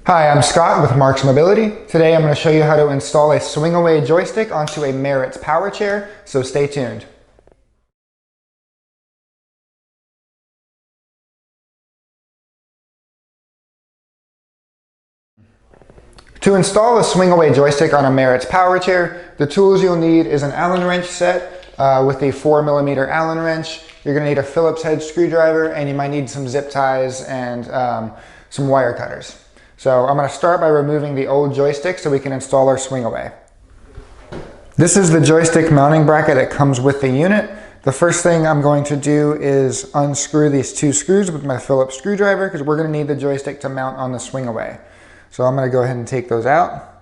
Hi, I'm Scott with Marc's Mobility. Today I'm going to show you how to install a Swingaway joystick onto a Merit's Powerchair, so stay tuned. To install a Swingaway joystick on a Merit's Powerchair, the tools you'll need is an Allen wrench set with a 4mm Allen wrench. You're going to need a Phillips head screwdriver, and you might need some zip ties and some wire cutters. So I'm going to start by removing the old joystick so we can install our Swingaway. This is the joystick mounting bracket that comes with the unit. The first thing I'm going to do is unscrew these two screws with my Phillips screwdriver because we're going to need the joystick to mount on the Swingaway. So I'm going to go ahead and take those out.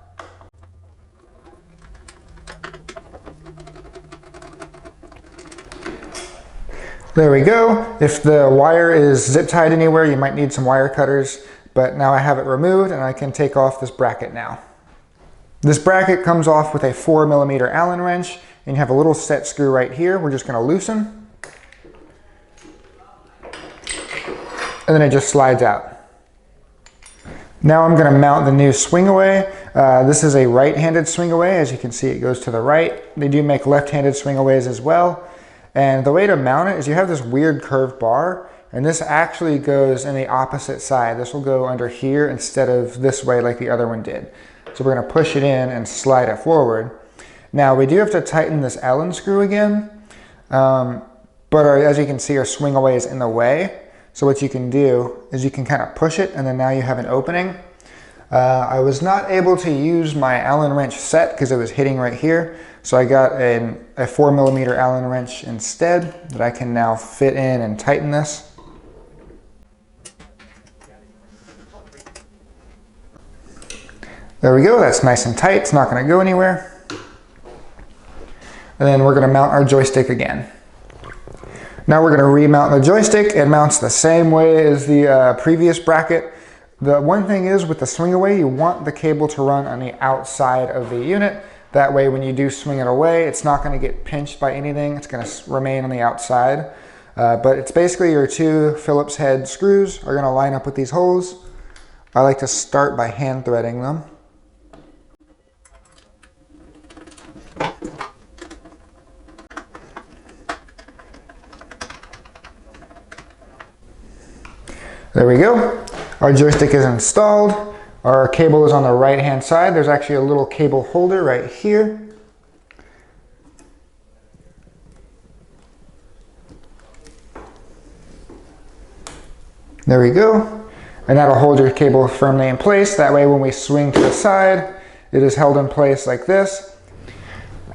There we go. If the wire is zip tied anywhere, you might need some wire cutters. But now I have it removed and I can take off this bracket now. This bracket comes off with a 4mm Allen wrench, and you have a little set screw right here. We're just going to loosen. And then it just slides out. Now I'm going to mount the new Swingaway. This is a right-handed Swingaway. As you can see, it goes to the right. They do make left-handed Swingaways as well. And the way to mount it is you have this weird curved bar. And this actually goes in the opposite side. This will go under here instead of this way like the other one did. So we're going to push it in and slide it forward. Now we do have to tighten this Allen screw again. As you can see, our Swingaway is in the way. So what you can do is you can kind of push it, and then now you have an opening. I was not able to use my Allen wrench set because it was hitting right here. So I got a 4mm Allen wrench instead that I can now fit in and tighten this. There we go, that's nice and tight, it's not going to go anywhere. And then we're going to mount our joystick again. Now we're going to remount the joystick. It mounts the same way as the previous bracket. The one thing is with the Swingaway, you want the cable to run on the outside of the unit. That way when you do swing it away, it's not going to get pinched by anything. It's going to remain on the outside. But it's basically your two Phillips head screws are going to line up with these holes. I like to start by hand threading them. There we go. Our joystick is installed. Our cable is on the right hand side. There's actually a little cable holder right here. There we go. And that'll hold your cable firmly in place. That way when we swing to the side, it is held in place like this.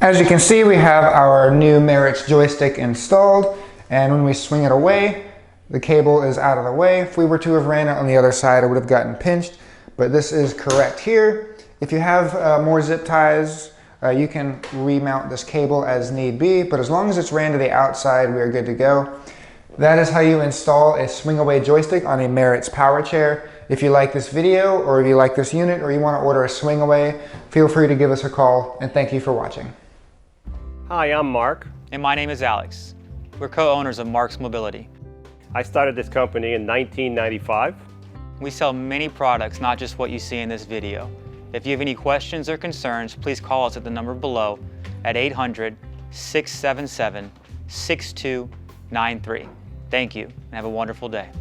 As you can see, we have our new Merit's joystick installed. And when we swing it away, the cable is out of the way. If we were to have ran it on the other side, it would have gotten pinched, but this is correct here. If you have more zip ties, you can remount this cable as need be, but as long as it's ran to the outside, we are good to go. That is how you install a Swingaway joystick on a Merit's Powerchair. If you like this video, or if you like this unit, or you want to order a Swingaway, feel free to give us a call, and thank you for watching. Hi, I'm Marc. And my name is Alex. We're co-owners of Marc's Mobility. I started this company in 1995. We sell many products, not just what you see in this video. If you have any questions or concerns, please call us at the number below at 800-677-6293. Thank you, and have a wonderful day.